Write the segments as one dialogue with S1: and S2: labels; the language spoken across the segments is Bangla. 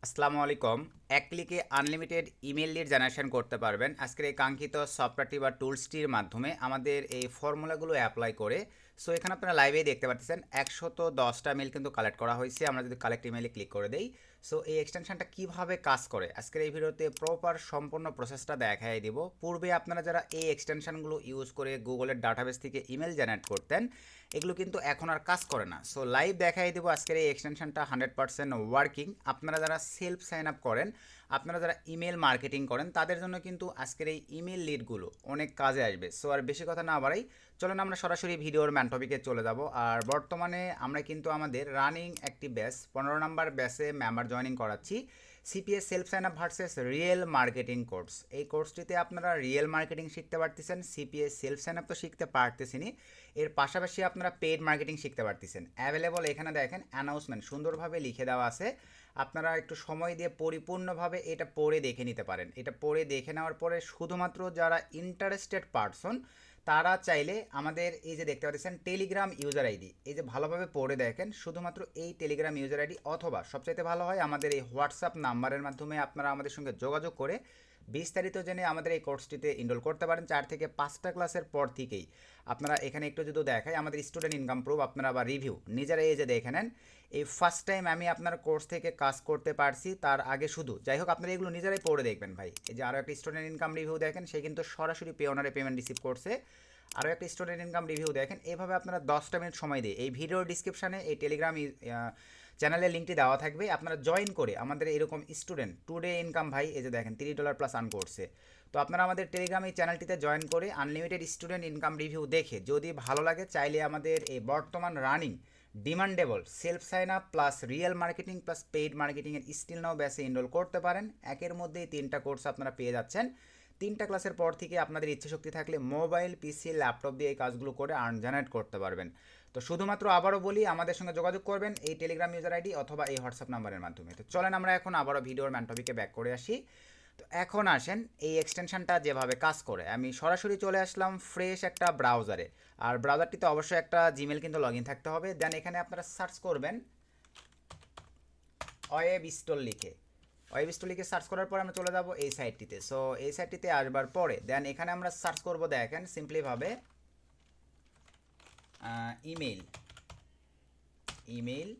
S1: আসসালামু আলাইকুম। এক ক্লিকে আনলিমিটেড ইমেল লিড জেনারেশন করতে পারবেন আজকের এই কাঙ্ক্ষিত সফটওয়্যারটি বা টুলসটির মাধ্যমে আমাদের এই ফর্মুলাগুলো অ্যাপ্লাই করে। সো এখানে আপনারা লাইভেই দেখতে পাচ্ছেন 110টা মেল কিন্তু কালেক্ট করা হয়েছে। আমরা যদি কালেক্ট ইমেলে ক্লিক করে দেই, সো এই এক্সটেনশনটা কিভাবে কাজ করে আজকের এই ভিডিওতে প্রপার সম্পূর্ণ প্রসেসটা দেখাই দিব। পূর্বে আপনারা যারা এই এক্সটেনশনগুলো ইউজ করে গুগলের ডাটাবেস থেকে ইমেল জেনারেট করতেন, এগুলো কিন্তু এখন আর কাজ করে না। সো লাইভ দেখাই দেবো আজকের এই এক্সটেনশনটা 100% ওয়ার্কিং। আপনারা যারা সেলফ সাইন আপ করেন, আপনারা যারা ইমেল মার্কেটিং করেন, তাদের জন্য কিন্তু আজকের এই ইমেল লিডগুলো অনেক কাজে আসবে। সো আর বেশি কথা না বাড়াই, চলুন আমরা সরাসরি ভিডিওর ম্যান টপিকে চলে যাব। আর বর্তমানে আমরা কিন্তু আমাদের রানিং একটি ব্যাচ 15 নম্বর ব্যাচে মেম্বার জয়েনিং করাচ্ছি, CPS self sign up versus real marketing course. এই কোর্সটিতে আপনারা রিয়েল মার্কেটিং শিখতে পারতেছেন, সিপিএস সেলফ সাইন আপ তো শিখতে পারতেছেনই, এর পাশাপাশি আপনারা পেড মার্কেটিং শিখতে পারতেছেন। অ্যাভেলেবল এখানে দেখেন অ্যানাউন্সমেন্ট সুন্দরভাবে লিখে দেওয়া আছে। আপনারা একটু সময় দিয়ে পরিপূর্ণভাবে এটা পড়ে দেখে নিতে পারেন। এটা পড়ে দেখে নেওয়ার পরে শুধুমাত্র যারা ইন্টারেস্টেড পারসন তারা চাইলে আমাদের এই যে দেখতে পাচ্ছেন টেলিগ্রাম ইউজার আইডি, এই যে ভালোভাবে পড়ে দেখেন, শুধুমাত্র এই টেলিগ্রাম ইউজার আইডি অথবা সবচাইতে ভালো হয় আমাদের এই হোয়াটসঅ্যাপ নাম্বারের মাধ্যমে আপনারা আমাদের সঙ্গে যোগাযোগ করে বিস্তারিত জেনে আমাদের এই কোর্সটিতে এনরোল করতে পারেন। 4 থেকে 5টা ক্লাসের পর থেকেই আপনারা এখানে একটু যদি দেখায় আমাদের স্টুডেন্ট ইনকাম প্রুফ আপনারা বা রিভিউ নিজেরা এই যে দেখে নেন। এই ফার্স্ট টাইম আমি আপনার কোর্স থেকে কাজ করতে পারছি, তার আগে শুধু যাই হোক আপনারা এগুলো নিজেরাই পড়ে দেখবেন ভাই। এই যে আরও একটা স্টুডেন্ট ইনকাম রিভিউ দেখেন, সে কিন্তু সরাসরি পেওনারে পেমেন্ট রিসিভ করছে। আরও একটা স্টুডেন্ট ইনকাম রিভিউ দেখেন। এইভাবে আপনারা 10টা মিনিট সময় দিয়ে এই ভিডিওর ডিসক্রিপশানে এই টেলিগ্রাম চ্যানেলের লিঙ্কটি দেওয়া থাকবে, আপনারা জয়েন করে আমাদের এরকম স্টুডেন্ট টুডে ইনকাম ভাই এই যে দেখেন $30 প্লাস আর্ন করছে। তো আপনারা আমাদের টেলিগ্রাম এই চ্যানেলটিতে জয়েন করে আনলিমিটেড স্টুডেন্ট ইনকাম রিভিউ দেখে যদি ভালো লাগে চাইলে আমাদের এই বর্তমান running demandable self sign up plus real marketing plus paid মার্কেটিংয়ের স্টিল নাও ব্যাচে এনরোল করতে পারেন। একের মধ্যেই 3টা কোর্স আপনারা পেয়ে যাচ্ছেন। 3টা ক্লাসের পর থেকে আপনাদের ইচ্ছাশক্তি থাকলে মোবাইল পিসি ল্যাপটপ দিয়ে এই কাজগুলো করে আর্ন জেনারেট করতে পারবেন। তো শুধুমাত্র আবারও বলি, আমাদের সঙ্গে যোগাযোগ করবেন এই টেলিগ্রাম ইউজার আইডি অথবা এই হোয়াটসঅ্যাপ নাম্বারের মাধ্যমে। তো চলেন আমরা এখন আবারও ভিডিওর ম্যান টপিকে ব্যাক করে আসি। তো এখন আসেন এই এক্সটেনশনটা যেভাবে কাজ করে, আমি সরাসরি চলে আসলাম ফ্রেশ একটা ব্রাউজারে। আর ব্রাউজারটিতে অবশ্যই একটা জিমেল কিন্তু লগ ইন থাকতে হবে। দেন এখানে আপনারা সার্চ করবেন ওয়েব স্টোর লিখে। ওয়েব স্টোর লিখে সার্চ করার পর আমরা চলে যাব এই সাইটটিতে। সো এই সাইটটিতে আসবার পরে দেন এখানে আমরা সার্চ করব, দেখেন সিম্পলিভাবে email email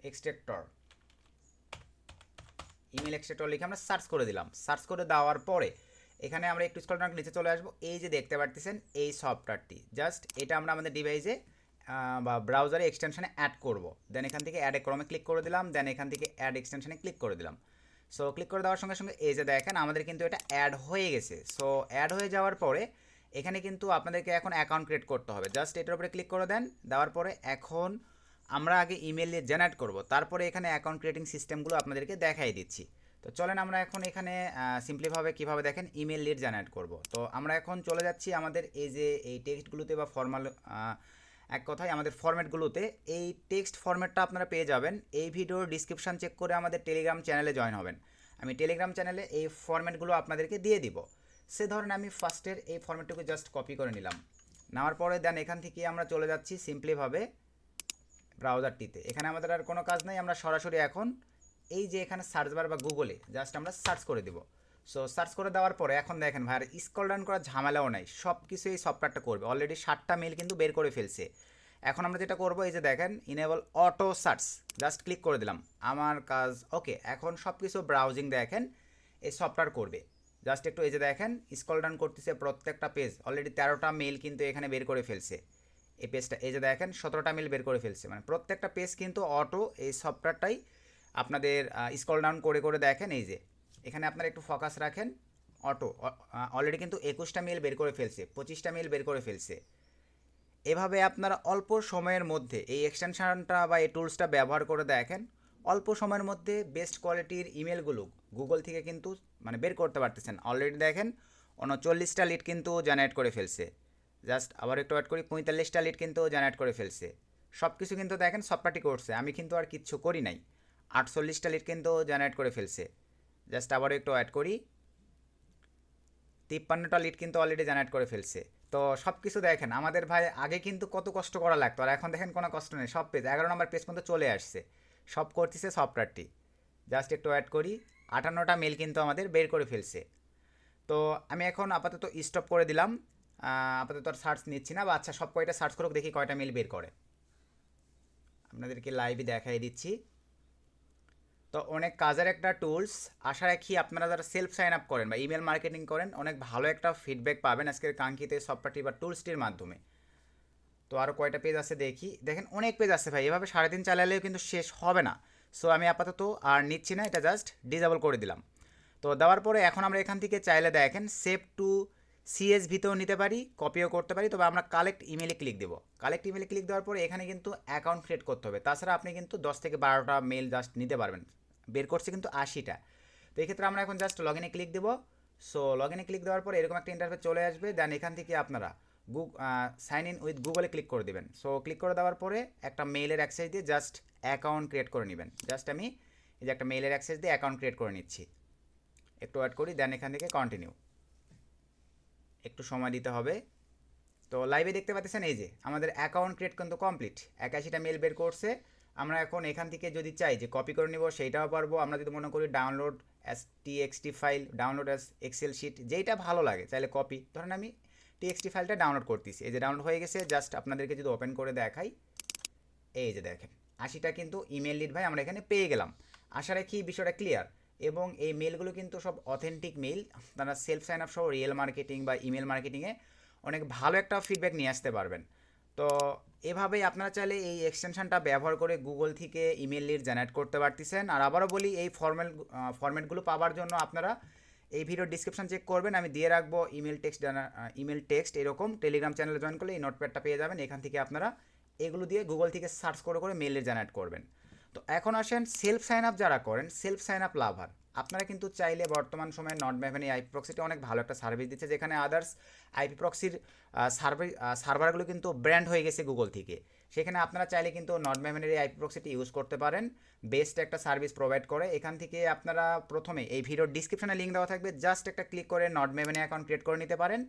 S1: extractor email extractor লিখে আমরা সার্চ করে দিলাম। সার্চ করে দেওয়ার পরে এখানে আমরা একটু স্ক্রল ডাউন নিচে চলে আসবো। এই যে দেখতে পাচ্ছেন এই সফটওয়্যারটি, জাস্ট এটা আমরা আমাদের ডিভাইসে বা ব্রাউজারে এক্সটেনশনে অ্যাড করব। দেন এখান থেকে অ্যাড ক্রমে ক্লিক করে দিলাম। দেন এখান থেকে অ্যাড এক্সটেনশনে ক্লিক করে দিলাম। সো ক্লিক করে দেওয়ার সঙ্গে সঙ্গে এই যে দেখেন আমাদের কিন্তু এটা অ্যাড হয়ে গেছে। সো অ্যাড হয়ে যাওয়ার পরে এখানে কিন্তু আপনাদেরকে এখন অ্যাকাউন্ট ক্রিয়েট করতে হবে। জাস্ট এটার উপরে ক্লিক করে দেন। দেওয়ার পরে এখন আমরা আগে ইমেল জেনারেট করব, তারপরে এখানে অ্যাকাউন্ট ক্রিয়েটিং সিস্টেমগুলো আপনাদেরকে দেখাই দিচ্ছি। তো চলেন আমরা এখন এখানে সিম্পলিভাবে কীভাবে দেখেন ইমেল লিড জেনারেট করব। তো আমরা এখন চলে যাচ্ছি আমাদের এই যে এই টেক্সটগুলোতে বা ফর্মাল, এক কথায় আমাদের ফরম্যাটগুলোতে। এই টেক্সট ফরম্যাটটা আপনারা পেয়ে যাবেন এই ভিডিওর ডিসক্রিপশান চেক করে আমাদের টেলিগ্রাম চ্যানেলে জয়েন হবেন। আমি টেলিগ্রাম চ্যানেলে এই ফরম্যাটগুলো আপনাদেরকে দিয়ে দিব। সে ধরেন আমি ফার্স্টের এই ফরম্যাটটুকু জাস্ট কপি করে নিলাম। নেওয়ার পরে দেন এখান থেকে আমরা চলে যাচ্ছি সিম্পলিভাবে ব্রাউজারটিতে। এখানে আমাদের আর কোনো কাজ নাই, আমরা সরাসরি এখন এই যে এখানে সার্চ বার বা গুগলে জাস্ট আমরা সার্চ করে দিব। সো সার্চ করে দেওয়ার পরে এখন দেখেন ভাই আর স্ক্রল ডাউন করার ঝামেলাও নাই, সব কিছু এই সফটওয়্যারটা করবে। অলরেডি 7টা মেল কিন্তু বের করে ফেলছে। এখন আমরা যেটা করবো এই যে দেখেন enable auto search, just click করে দিলাম, আমার কাজ ওকে। এখন সব কিছু ব্রাউজিং দেখেন এই সফটওয়্যার করবে। জাস্ট একটু এই যে দেখেন স্ক্রল ডাউন করতেছে, প্রত্যেকটা পেজ অলরেডি 13টা মেল কিন্তু এখানে বের করে ফেলছে। এই পেজটা এই যে দেখেন 17টা মেল বের করে ফেলছে, মানে প্রত্যেকটা পেজ কিন্তু অটো এই সফটওয়্যারটাই আপনাদের স্ক্রল ডাউন করে করে দেখেন। এই যে এখানে আপনারা একটু ফোকাস রাখেন, অটো অলরেডি কিন্তু 21টা মেল বের করে ফেলছে, 25টা মেল বের করে ফেলছে। এভাবে আপনারা অল্প সময়ের মধ্যে এই এক্সটেনশনটা বা এই টুলসটা ব্যবহার করে দেখেন, অল্প সময়ের মধ্যে বেস্ট কোয়ালিটির ইমেলগুলো গুগল থেকে কিন্তু মানে বের করতে পারতেছেন। অলরেডি দেখেন 39টা লিড কিন্তু জেনারেট করে ফেলছে। জাস্ট আবার একটু অ্যাড করি, 45টা লিড কিন্তু জেনারেট করে ফেলছে। সব কিছু কিন্তু দেখেন সফটওয়্যারটি করছে, আমি কিন্তু আর কিচ্ছু করি নাই। 48টা লিড কিন্তু জেনারেট করে ফেলছে। জাস্ট আবার একটু অ্যাড করি, 53টা লিড কিন্তু অলরেডি জেনারেট করে ফেলছে। তো সব কিছু দেখেন আমাদের ভাই আগে কিন্তু কত কষ্ট করা লাগতো, আর এখন দেখেন কোনো কষ্ট নেই, সব পেজ 11 নম্বর পেজ পর্যন্ত চলে আসছে। সব করতেছে সফটওয়্যারটি। জাস্ট একটু অ্যাড করি, 58টা মেল কিন্তু আমাদের বের করে ফেলছে। তো আমি এখন আপাতত স্টপ করে দিলাম, আপাতত আর সার্চ নিচ্ছি না, বা আচ্ছা সব কয়টা সার্চ করুক, দেখি কয়টা মেল বের করে। আপনাদেরকে লাইভে দেখাই দিচ্ছি। তো অনেক কাজের একটা টুলস, আশা রাখি আপনারা যারা সেলফ সাইন আপ করেন বা ইমেল মার্কেটিং করেন অনেক ভালো একটা ফিডব্যাক পাবেন আজকের কাঙ্ক্ষিত সফটওয়্যারটি বা টুলসটির মাধ্যমে। তো আরও কয়টা পেজ আছে দেখি, দেখেন অনেক পেজ আছে ভাই, এভাবে সারাদিন চালালেও কিন্তু শেষ হবে না। সো আমি আপাতত আর নিচ্ছি না, এটা জাস্ট ডিসেবল করে দিলাম। তো দেওয়ার পরে এখন আমরা এখান থেকে চাইলে দেখেন সেভ টু সিএসভিতেও নিতে পারি, কপিও করতে পারি, তবে আমরা কালেক্ট ইমেলে ক্লিক দেবো। কালেক্ট ইমেলে ক্লিক দেওয়ার পরে এখানে কিন্তু অ্যাকাউন্ট ক্রিয়েট করতে হবে, তাছাড়া আপনি কিন্তু 10 থেকে 12টা মেল জাস্ট নিতে পারবেন। বের করছে কিন্তু 80টা। তো এক্ষেত্রে আমরা এখন জাস্ট লগ ইনে ক্লিক দেবো। সো লগ ইনে ক্লিক দেওয়ার পরে এরকম একটা ইন্টারফেস চলে আসবে, দেন এখান থেকে আপনারা সাইন ইন উইথ গুগলে ক্লিক করে দেবেন। সো ক্লিক করে দেওয়ার পরে একটা মেইলের অ্যাক্সেস দিয়ে জাস্ট অ্যাকাউন্ট ক্রিয়েট করে নেবেন। জাস্ট আমি এই যে একটা মেইলের অ্যাক্সেস দিয়ে অ্যাকাউন্ট ক্রিয়েট করে নিচ্ছি। একটু ওয়েট করি, দেন এখান থেকে কন্টিনিউ, একটু সময় দিতে হবে। তো লাইভে দেখতে পাচ্ছেন এই যে আমাদের অ্যাকাউন্ট ক্রিয়েট কিন্তু কমপ্লিট, 81টা মেল বের করছে। আমরা এখন এখান থেকে যদি চাই যে কপি করে নিব সেইটাও পারবো, আমরা যদি মনে করি download as TXT file, download as Excel sheet, যেইটা ভালো লাগে চাইলে কপি, ধরেন আমি টিএক্সটি ফাইলটা ডাউনলোড করতেছি, এই যে ডাউনলোড হয়ে গেছে। জাস্ট আপনাদেরকে যদি ওপেন করে দেখাই, এই যে দেখেন 80টা কিন্তু ইমেল লিড ভাই আমরা এখানে পেয়ে গেলাম। আশা রাখি বিষয়টা ক্লিয়ার। এবং এই মেলগুলো কিন্তু সব অথেন্টিক মেল, আপনারা সেলফ সাইন আপ সহ রিয়েল মার্কেটিং বা ইমেল মার্কেটিংয়ে অনেক ভালো একটা ফিডব্যাক নিয়ে আসতে পারবেন। তো এভাবেই আপনারা চাইলে এই এক্সটেনশনটা ব্যবহার করে গুগল থেকে ইমেল লিড জেনারেট করতে পারতেছেন। আর আবারও বলি, এই ফরম্যাটগুলো পাওয়ার জন্য আপনারা এই ভিডিওর ডিসক্রিপশন চেক করবেন, আমি দিয়ে রাখবো ইমেল টেক্সট এরকম। টেলিগ্রাম চ্যানেলে জয়েন করলে এই নোটপ্যাডটা পেয়ে যাবেন, এখান থেকে আপনারা এগুলো দিয়ে গুগল থেকে সার্চ করে করে মেলে জেনারেট করবেন। তো এখন আসেন সেলফ সাইন আপ যারা করেন, সেলফ সাইন আপ লাভার, আপনারা কিন্তু চাইলে বর্তমান সময়ে নটম্যাভেন এই আইপি প্রক্সিটি অনেক ভালো একটা সার্ভিস দিচ্ছে, যেখানে আদার্স আইপি প্রক্সির সার্ভারগুলো কিন্তু ব্র্যান্ড হয়ে গেছে গুগল থেকে। সেখানে আপনারা চাইলে কিন্তু নটম্যাভেনের এই আইপি প্রক্সিটি ইউজ করতে পারেন, বেস্ট একটা সার্ভিস প্রোভাইড করে। এখান থেকে আপনারা প্রথমে এই ভিডিওর ডিসক্রিপশনে লিঙ্ক দেওয়া থাকবে, জাস্ট একটা ক্লিক করে নটম্যাভেনে অ্যাকাউন্ট ক্রিয়েট করে নিতে পারেন।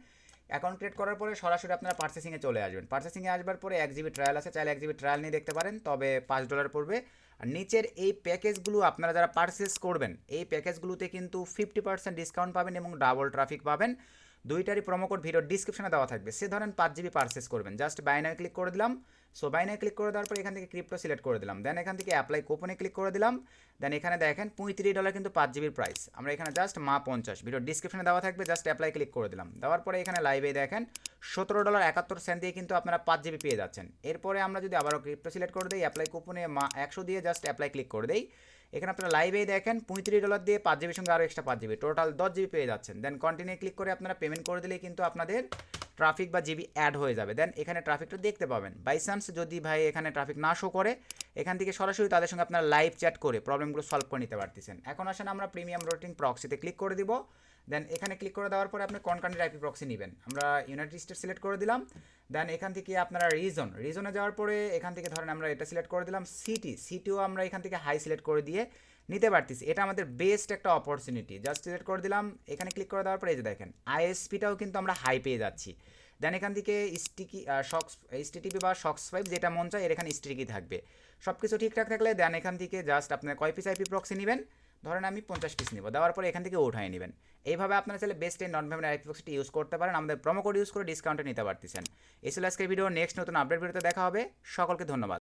S1: অ্যাকাউন্ট ক্রিয়েট করার পরে সরাসরি আপনারা পার্চেসিংয়ে চলে আসবেন। পার্চেসিংয়ে আসবার পরে 1 GB ট্রায়াল আছে, চাইলে 1 GB ট্রায়াল নিয়ে দেখতে পারেন, তবে $5 পড়বে। আর নিচের এই প্যাকেজগুলো আপনারা যারা পারচেস করবেন, এই প্যাকেজগুলোতে কিন্তু 50% ডিসকাউন্ট পাবেন এবং ডাবল ট্রাফিক পাবেন। দুইটারই প্রোমো কোড ভিডিওর ডিসক্রিপশনে দেওয়া থাকবে। সে ধরেন 5 GB পারচেস করবেন, জাস্ট বাইনারি ক্লিক করে দিলাম। সো বাইনারি ক্লিক করে দেওয়ার পর এখান থেকে ক্রিপ্টো সিলেক্ট করে দিলাম, দেন এখান থেকে অ্যাপ্লাই কুপনে ক্লিক করে দিলাম। দেন এখানে দেখেন $35 কিন্তু 5 GB প্রাইস, আমরা এখানে জাস্ট $50 ভিডিওর ডিসক্রিপশনে দেওয়া থাকবে, জাস্ট অ্যাপ্লাই ক্লিক করে দিলাম। দেওয়ার পরে এখানে লাইভে দেখেন $17.71 দিয়ে কিন্তু আপনারা 5 GB পেয়ে যাচ্ছেন। এরপরে আমরা যদি আবারও ক্রিপ্টো সিলেক্ট করে দিই, অ্যাপ্লাই কুপনে 100 দিয়ে জাস্ট অ্যাপ্লাই ক্লিক করে দিই, এখানে আপনারা লাইভেই দেখেন $35 দিয়ে 5 GB সঙ্গে আরও এক্সট্রা 5 GB, টোটাল 10 GB পেয়ে যাচ্ছেন। দেন কন্টিনিউ ক্লিক করে আপনারা পেমেন্ট করে দিলেই কিন্তু আপনাদের ট্রাফিক বা জিবি অ্যাড হয়ে যাবে। দেন এখানে ট্রাফিকটা দেখতে পাবেন। বাই চান্স যদি ভাই এখানে ট্রাফিক না শো করে, এখান থেকে সরাসরি তাদের সঙ্গে আপনারা লাইভ চ্যাট করে প্রবলেমগুলো সলভ করে নিতে পারতেছেন। এখন আসেন আমরা প্রিমিয়াম রুটিং প্রক্সিতে ক্লিক করে দিব। দেন এখানে ক্লিক করে দেওয়ার পরে আপনি কোন কান্ট্রির আইপি প্রক্সি নেবেন, আমরা ইউনাইটেড স্টেট সিলেক্ট করে দিলাম। দেন এখান থেকে আপনারা রিজনে যাওয়ার পরে এখান থেকে ধরেন আমরা এটা সিলেক্ট করে দিলাম, সিটিও আমরা এখান থেকে হাই সিলেক্ট করে দিয়ে নিতে পারতেছি। এটা আমাদের বেস্ট একটা অপরচুনিটি, জাস্ট সিলেক্ট করে দিলাম। এখানে ক্লিক করে দেওয়ার পরে এই যে দেখেন আইএসপিটাও কিন্তু আমরা হাই পেয়ে যাচ্ছি। দেন এখান থেকে এইচটিটিপি বা শক্স 5 যেটা মন চায় এর এখানে স্টিকি থাকবে। সব কিছু ঠিকঠাক থাকলে দেন এখান থেকে জাস্ট আপনার কয় পিস আইপি প্রক্সি নেবেন, ধরেন আমি 50 পিস নেব, দেওয়ার পরে এখান থেকে উঠাই নেবেন। এইভাবে আপনারা চাইলে বেস্ট এই নন আইপি প্রক্সিটি ইউজ করতে পারেন, আমাদের প্রোমো কোড ইউজ করে ডিসকাউন্টে নিতে পারতেছেন। এই ছিল আজকের ভিডিও, নেক্সট নতুন আপডেট ভিডিওতে দেখা হবে। সকলকে ধন্যবাদ।